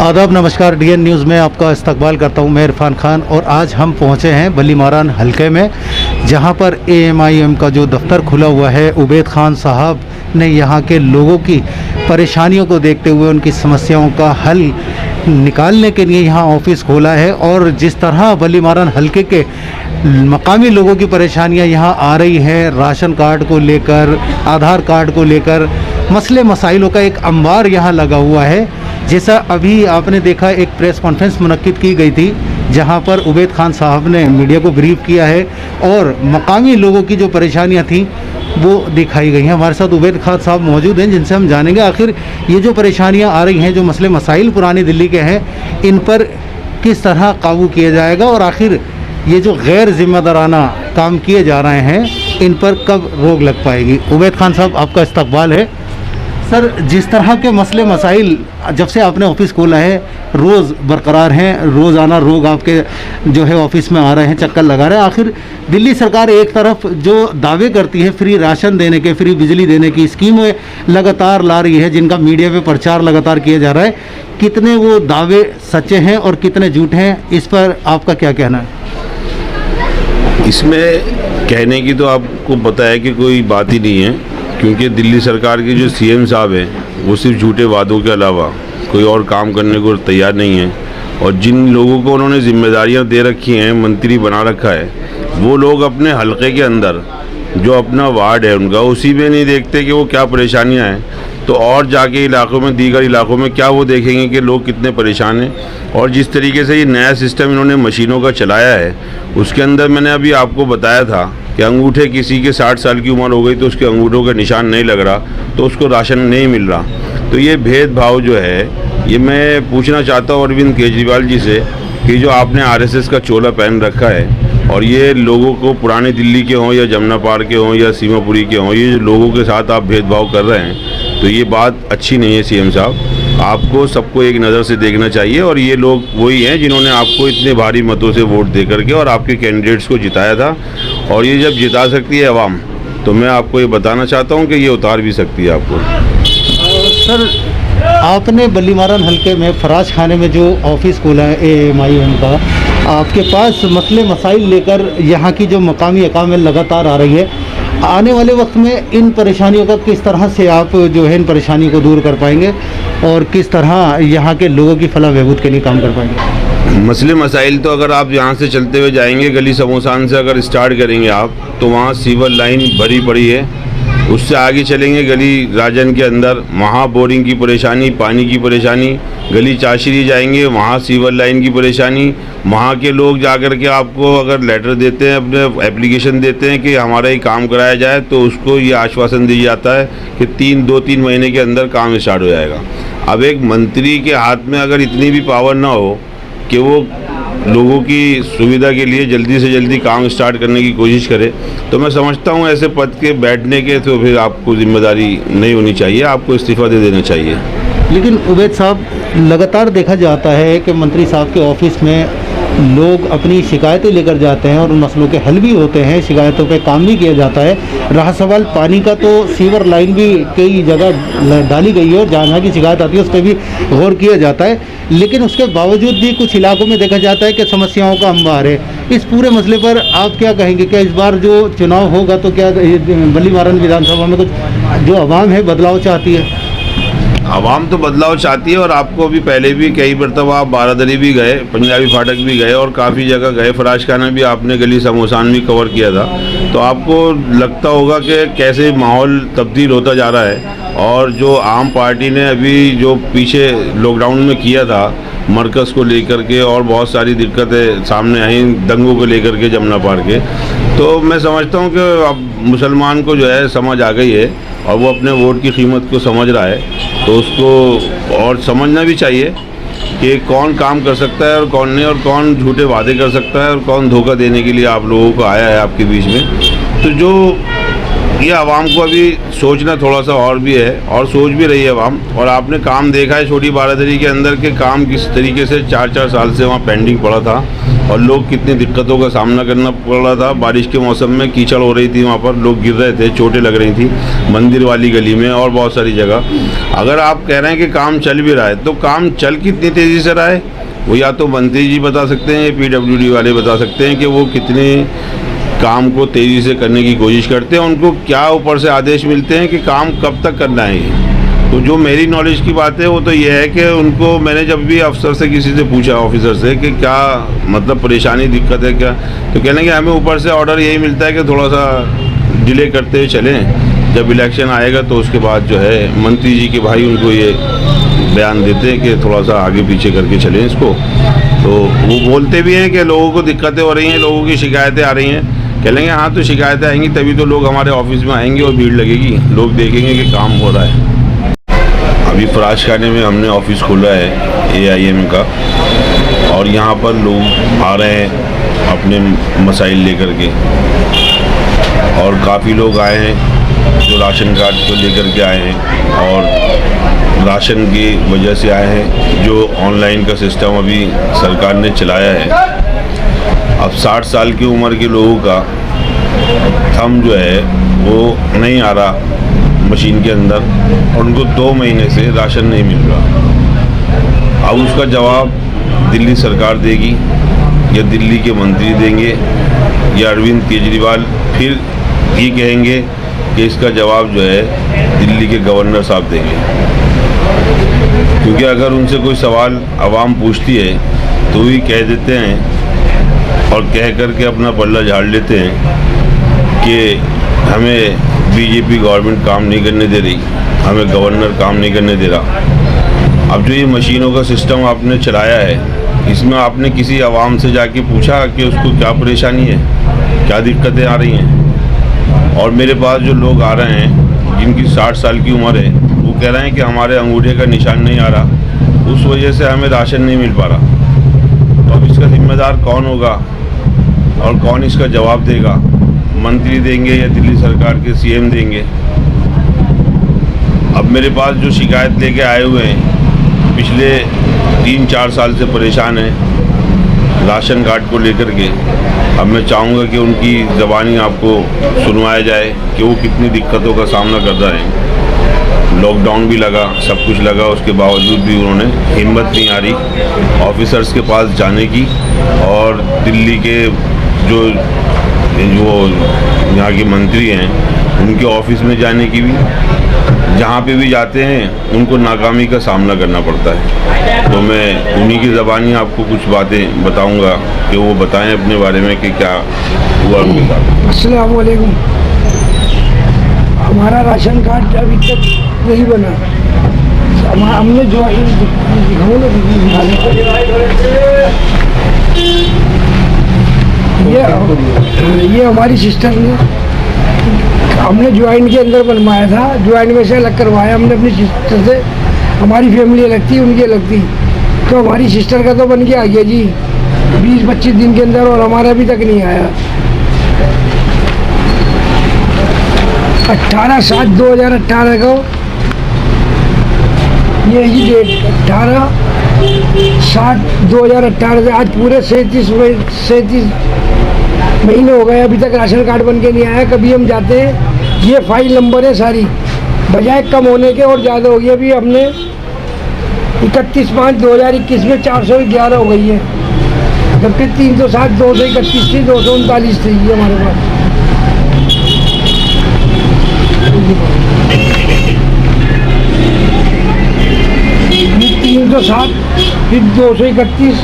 आदाब, नमस्कार। DN news में आपका इस्तकबाल करता हूं मैं इरफान खान। और आज हम पहुंचे हैं बलीमारान हलके में, जहां पर एएमआईएम का जो दफ्तर खुला हुआ है। उबैद खान साहब ने यहां के लोगों की परेशानियों को देखते हुए उनकी समस्याओं का हल निकालने के लिए यहां ऑफिस खोला है। और जिस तरह बलीमारान हलके के मकामी लोगों की परेशानियां यहां आ रही हैं, राशन कार्ड को लेकर, आधार कार्ड को लेकर, मसले मसाइलों का एक अंबार यहां लगा हुआ है। जैसा अभी आपने देखा, एक प्रेस कॉन्फ्रेंस मुनक्किद की गई थी, जहां पर उबैद खान साहब ने मीडिया को ब्रीफ किया है और मकामी लोगों की जो परेशानियां थीं वो दिखाई गई हैं। हमारे साथ उबैद खान साहब मौजूद हैं, जिनसे हम जानेंगे आखिर ये जो परेशानियां आ रही हैं, जो मसले मसाइल पुरानी दिल्ली के हैं, इन पर किस तरह काबू किया जाएगा और आखिर ये जो गैर जिम्मेदाराना काम किए जा रहे हैं, इन पर कब रोक लग पाएगी। उबैद खान साहब, आपका इस्तकबाल है। सर, जिस तरह के मसले मसाइल जब से आपने ऑफिस खोला है रोज़ बरकरार हैं, रोज़ाना लोग आपके जो है ऑफिस में आ रहे हैं, चक्कर लगा रहे हैं। आखिर दिल्ली सरकार एक तरफ जो दावे करती है फ्री राशन देने के, फ्री बिजली देने की स्कीमें लगातार ला रही है, जिनका मीडिया पे प्रचार लगातार किया जा रहा है, कितने वो दावे सच्चे हैं और कितने झूठे हैं, इस पर आपका क्या कहना है? इसमें कहने की तो आपको पता है कि कोई बात ही नहीं है, क्योंकि दिल्ली सरकार के जो सीएम साहब हैं वो सिर्फ झूठे वादों के अलावा कोई और काम करने को तैयार नहीं है। और जिन लोगों को उन्होंने जिम्मेदारियां दे रखी हैं, मंत्री बना रखा है, वो लोग अपने हलके के अंदर जो अपना वार्ड है उनका, उसी में नहीं देखते कि वो क्या परेशानियां हैं, तो और जाके इलाकों में, दीगर इलाकों में क्या वो देखेंगे कि लोग कितने परेशान हैं। और जिस तरीके से ये नया सिस्टम इन्होंने मशीनों का चलाया है, उसके अंदर मैंने अभी आपको बताया था कि अंगूठे, किसी के 60 साल की उम्र हो गई तो उसके अंगूठों का निशान नहीं लग रहा, तो उसको राशन नहीं मिल रहा। तो ये भेदभाव जो है, ये मैं पूछना चाहता हूँ अरविंद केजरीवाल जी से कि जो आपने आरएसएस का चोला पहन रखा है और ये लोगों को, पुरानी दिल्ली के हों या जमुना पार के हों या सीमापुरी के हों, ये लोगों के साथ आप भेदभाव कर रहे हैं, तो ये बात अच्छी नहीं है। सीएम साहब, आपको सबको एक नज़र से देखना चाहिए। और ये लोग वही हैं जिन्होंने आपको इतने भारी मतों से वोट दे करके और आपके कैंडिडेट्स को जिताया था। और ये जब जिता सकती है आवाम, तो मैं आपको ये बताना चाहता हूँ कि ये उतार भी सकती है आपको। सर, आपने बलीमारान हलके में फराज खाने में जो ऑफिस खोला है एएमआईएम का, आपके पास मसले मसाइल लेकर यहाँ की जो मकामी अकाम लगातार आ रही है, आने वाले वक्त में इन परेशानियों का किस तरह से आप जो है इन परेशानी को दूर कर पाएंगे और किस तरह यहाँ के लोगों की फलाह बहबूद के लिए काम कर पाएंगे? मसले मसाइल तो अगर आप यहाँ से चलते हुए जाएंगे, गली समोसान से अगर स्टार्ट करेंगे आप, तो वहाँ सीवर लाइन भरी पड़ी है। उससे आगे चलेंगे गली राजन के अंदर, वहाँ बोरिंग की परेशानी, पानी की परेशानी। गली चाशरी जाएंगे, वहाँ सीवर लाइन की परेशानी। वहाँ के लोग जाकर के आपको अगर लेटर देते हैं, अपने एप्लीकेशन देते हैं कि हमारा ये काम कराया जाए, तो उसको ये आश्वासन दिया जाता है कि 2-3 महीने के अंदर काम स्टार्ट हो जाएगा। अब एक मंत्री के हाथ में अगर इतनी भी पावर ना हो कि वो लोगों की सुविधा के लिए जल्दी से जल्दी काम स्टार्ट करने की कोशिश करे, तो मैं समझता हूँ ऐसे पद के बैठने के तो फिर आपको जिम्मेदारी नहीं होनी चाहिए, आपको इस्तीफ़ा दे देना चाहिए। लेकिन उबैद साहब, लगातार देखा जाता है कि मंत्री साहब के ऑफिस में लोग अपनी शिकायतें लेकर जाते हैं और उन मसलों के हल भी होते हैं, शिकायतों पे काम भी किया जाता है। रहा सवाल पानी का, तो सीवर लाइन भी कई जगह डाली गई है और जहाँ जहाँ की शिकायत आती है उस पर भी गौर किया जाता है। लेकिन उसके बावजूद भी कुछ इलाकों में देखा जाता है कि समस्याओं का अंबार है। इस पूरे मसले पर आप क्या कहेंगे? क्या इस बार जो चुनाव होगा तो क्या बलीमारान विधानसभा में कुछ जो आवाम है बदलाव चाहती है? आवाम तो बदलाव चाहती है, और आपको अभी पहले भी कई मरतबा आप बारादरी भी गए, पंजाबी फाटक भी गए और काफ़ी जगह गए, फराज खाना भी आपने गली समोसान भी कवर किया था, तो आपको लगता होगा कि कैसे माहौल तब्दील होता जा रहा है। और जो आम पार्टी ने अभी जो पीछे लॉकडाउन में किया था मरकज़ को लेकर के, और बहुत सारी दिक्कतें सामने आई दंगों को लेकर के, जमुना पार के, तो मैं समझता हूँ कि अब मुसलमान को जो है समझ आ गई है और वो अपने वोट की कीमत को समझ रहा है, तो उसको और समझना भी चाहिए कि कौन काम कर सकता है और कौन नहीं, और कौन झूठे वादे कर सकता है और कौन धोखा देने के लिए आप लोगों को आया है आपके बीच में। तो जो ये आवाम को अभी सोचना थोड़ा सा और भी है, और सोच भी रही है आवाम। और आपने काम देखा है छोटी बारादरी के अंदर के काम किस तरीके से 4-4 साल से वहाँ पेंडिंग पड़ा था, और लोग कितनी दिक्कतों का सामना करना पड़ रहा था। बारिश के मौसम में कीचड़ हो रही थी, वहाँ पर लोग गिर रहे थे, चोटें लग रही थी मंदिर वाली गली में और बहुत सारी जगह। अगर आप कह रहे हैं कि काम चल भी रहा है, तो काम चल कितनी तेज़ी से रहा है वो या तो मंत्री जी बता सकते हैं, PWD वाले बता सकते हैं कि वो कितने काम को तेज़ी से करने की कोशिश करते हैं, उनको क्या ऊपर से आदेश मिलते हैं कि काम कब तक करना है ये। तो जो मेरी नॉलेज की बात है वो तो ये है कि उनको, मैंने जब भी अफसर से किसी से पूछा, ऑफिसर से, कि क्या मतलब परेशानी दिक्कत है क्या, तो कहने कि हमें ऊपर से ऑर्डर यही मिलता है कि थोड़ा सा डिले करते हुए चलें, जब इलेक्शन आएगा तो उसके बाद जो है मंत्री जी के भाई उनको ये बयान देते हैं कि थोड़ा सा आगे पीछे करके चलें इसको। तो वो बोलते भी हैं कि लोगों को दिक्कतें हो रही हैं, लोगों की शिकायतें आ रही हैं। कह लेंगे हाँ, तो शिकायतें आएंगी तभी तो लोग हमारे ऑफिस में आएंगे और भीड़ लगेगी, लोग देखेंगे कि काम हो रहा है। अभी फराज खाने में हमने ऑफिस खोला है AIM का, और यहाँ पर लोग आ रहे हैं अपने मसाइल लेकर के, और काफ़ी लोग आए हैं जो राशन कार्ड को लेकर के आए हैं और राशन की वजह से आए हैं, जो ऑनलाइन का सिस्टम अभी सरकार ने चलाया है। अब 60 साल की उम्र के लोगों का थंब जो है वो नहीं आ रहा मशीन के अंदर, और उनको 2 महीने से राशन नहीं मिल रहा। अब उसका जवाब दिल्ली सरकार देगी या दिल्ली के मंत्री देंगे या अरविंद केजरीवाल फिर ये कहेंगे कि इसका जवाब जो है दिल्ली के गवर्नर साहब देंगे। क्योंकि अगर उनसे कोई सवाल आवाम पूछती है तो भी कह देते हैं और कह करके अपना पल्ला झाड़ लेते हैं कि हमें BJP गवर्नमेंट काम नहीं करने दे रही, हमें गवर्नर काम नहीं करने दे रहा। अब जो ये मशीनों का सिस्टम आपने चलाया है, इसमें आपने किसी आवाम से जाके पूछा कि उसको क्या परेशानी है, क्या दिक्कतें आ रही हैं? और मेरे पास जो लोग आ रहे हैं जिनकी 60 साल की उम्र है, वो कह रहे हैं कि हमारे अंगूठे का निशान नहीं आ रहा, उस वजह से हमें राशन नहीं मिल पा रहा। तो अब इसका जिम्मेदार कौन होगा और कौन इसका जवाब देगा? मंत्री देंगे या दिल्ली सरकार के CM देंगे? अब मेरे पास जो शिकायत लेके आए हुए हैं, पिछले 3-4 साल से परेशान हैं राशन कार्ड को लेकर के। अब मैं चाहूँगा कि उनकी ज़बानी आपको सुनवाया जाए कि वो कितनी दिक्कतों का सामना कर रहे हैं। लॉकडाउन भी लगा, सब कुछ लगा, उसके बावजूद भी उन्होंने हिम्मत नहीं आ रही ऑफिसर्स के पास जाने की, और दिल्ली के जो यहाँ के मंत्री हैं उनके ऑफिस में जाने की भी। जहाँ पे भी जाते हैं उनको नाकामी का सामना करना पड़ता है। तो मैं उन्हीं की ज़बानी आपको कुछ बातें बताऊंगा कि वो बताएं अपने बारे में कि क्या हुआ उनके साथ। अस्सलाम वालेकुम। हमारा राशन कार्ड अभी तक नहीं बना। हमने जो ये हमारी सिस्टर ने, हमने ज्वाइन के अंदर बनवाया था, ज्वाइन में से अलग करवाया हमने अपनी सिस्टर से। हमारी फैमिली अलग थी, उनकी अलग थी। तो हमारी सिस्टर का तो बन के आ गया जी 20-25 दिन के अंदर, और हमारा अभी तक नहीं आया। 18/7/2018 को ये जी डेट 18/7/2018 से आज पूरे 37 महीने हो गए, अभी तक राशन कार्ड बन के नहीं आया। कभी हम जाते हैं, ये फाइल नंबर है सारी, बजाय कम होने के और ज़्यादा हो गई। अभी हमने 31/5/2021 में 411 हो गई है, जबकि 307, 231 थी, 239 थी ये हमारे पास। 307, फिर 231,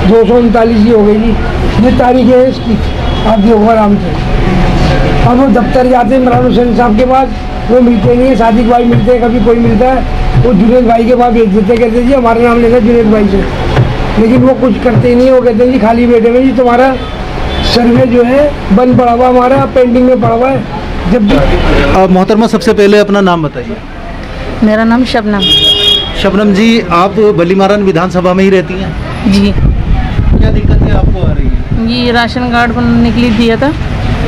239 ही हो गई जी। ये तारीख है इसकी, आप देखो आराम से। अब वो दफ्तर जाते हैं इमरान हुसैन साहब के पास, वो मिलते नहीं है। सादिक भाई मिलते हैं, कभी कोई मिलता है, वो जुनेद भाई के पास भेज देते, कहते जी हमारा नाम लेना जुनेद भाई से, लेकिन वो कुछ करते ही नहीं। वो कहते हैं जी खाली बैठे हुए जी, तुम्हारा सर्वे जो है बंद पड़ा हुआ, हमारा पेंडिंग में पड़ा हुआ है। जब भी मोहतरमा सबसे पहले अपना नाम बताइए। मेरा नाम शबनम। शबनम जी, आप बलीमारान विधानसभा में ही रहती हैं? जी। क्या दिक्कतें आपको आ रही हैं? ये राशन कार्ड बनने के लिए दिया था,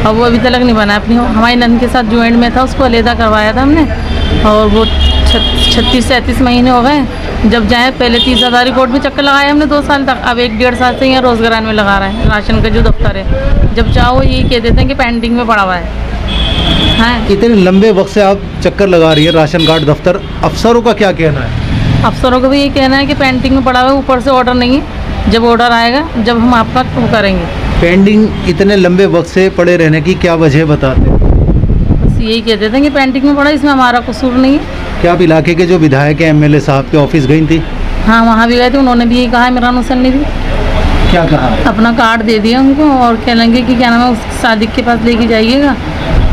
अब वो अभी तक नहीं बना। अपनी हमारी नंद के साथ ज्वाइंट में था, उसको अलहदा करवाया था हमने, और वो 36-37 महीने हो गए, जब जाए पहले 30,000 कोर्ट में चक्कर लगाए हमने 2 साल तक, अब 1-1.5 साल से यहाँ रोजगार में लगा रहा है राशन का जो दफ्तर है। जब चाहो यही कह देते हैं कि पेंडिंग में पड़ा हुआ है। हाँ, इतने लंबे वक्त से आप चक्कर लगा रही है राशन कार्ड दफ्तर, अफसरों का क्या कहना है? अफसरों को भी ये कहना है कि पेंडिंग में पड़ा हुआ है, ऊपर से ऑर्डर नहीं है। जब ऑर्डर आएगा जब हम आपका वो करेंगे। पेंडिंग इतने लंबे वक्त से पड़े रहने की क्या वजह बताते हैं? बस यही कह देते हैं कि पेंडिंग में पड़ा, इसमें हमारा कसूर नहीं है। क्या आप इलाके के जो विधायक हैं एमएलए साहब के ऑफिस गई थी? हाँ, वहाँ भी गए थे, उन्होंने भी यही कहा है। इमरान हुसैन ने भी क्या कहा? अपना कार्ड दे दिया उनको और कहेंगे कि क्या नाम है, उस सादिक के पास लेके जाइएगा।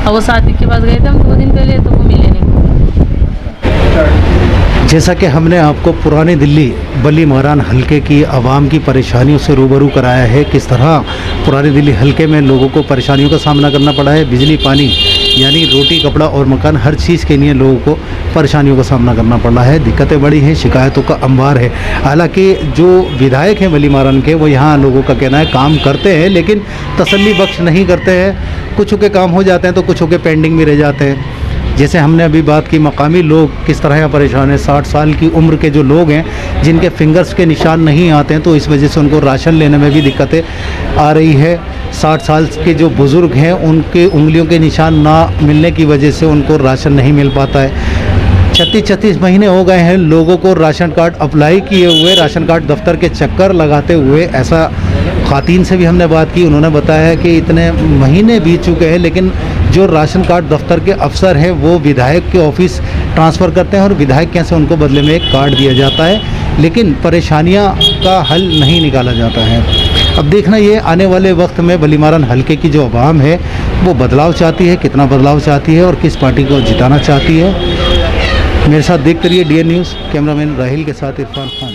और वो सादिक के पास गए थे हम 2 दिन पहले, तो वो मिले नहीं। जैसा कि हमने आपको पुरानी दिल्ली बली मारान हलके की आवाम की परेशानियों से रूबरू कराया है, किस तरह पुरानी दिल्ली हलके में लोगों को परेशानियों का सामना करना पड़ा है। बिजली, पानी यानी रोटी, कपड़ा और मकान, हर चीज़ के लिए लोगों को परेशानियों का सामना करना पड़ रहा है। दिक्कतें बड़ी हैं, शिकायतों का अंबार है। हालांकि जो विधायक हैं बली मारान के, वो यहाँ लोगों का कहना है काम करते हैं लेकिन तसल्ली बख्श नहीं करते हैं। कुछ के काम हो जाते हैं तो कुछ के पेंडिंग में रह जाते हैं। जैसे हमने अभी बात की, मकामी लोग किस तरह परेशान हैं। 60 साल की उम्र के जो लोग हैं जिनके फिंगर्स के निशान नहीं आते हैं, तो इस वजह से उनको राशन लेने में भी दिक्कतें आ रही है। 60 साल के जो बुज़ुर्ग हैं उनके उंगलियों के निशान ना मिलने की वजह से उनको राशन नहीं मिल पाता है। 36 महीने हो गए हैं लोगों को राशन कार्ड अप्लाई किए हुए, राशन कार्ड दफ्तर के चक्कर लगाते हुए। ऐसा खातीन से भी हमने बात की, उन्होंने बताया कि इतने महीने बीत चुके हैं लेकिन जो राशन कार्ड दफ्तर के अफसर हैं वो विधायक के ऑफिस ट्रांसफ़र करते हैं और विधायक कैसे उनको बदले में एक कार्ड दिया जाता है, लेकिन परेशानियां का हल नहीं निकाला जाता है। अब देखना ये आने वाले वक्त में बली मारान हलके की जो आवाम है वो बदलाव चाहती है, कितना बदलाव चाहती है और किस पार्टी को जिताना चाहती है। मेरे साथ देखते रहिए DN न्यूज़। कैमरामैन राहिल के साथ इरफान खान।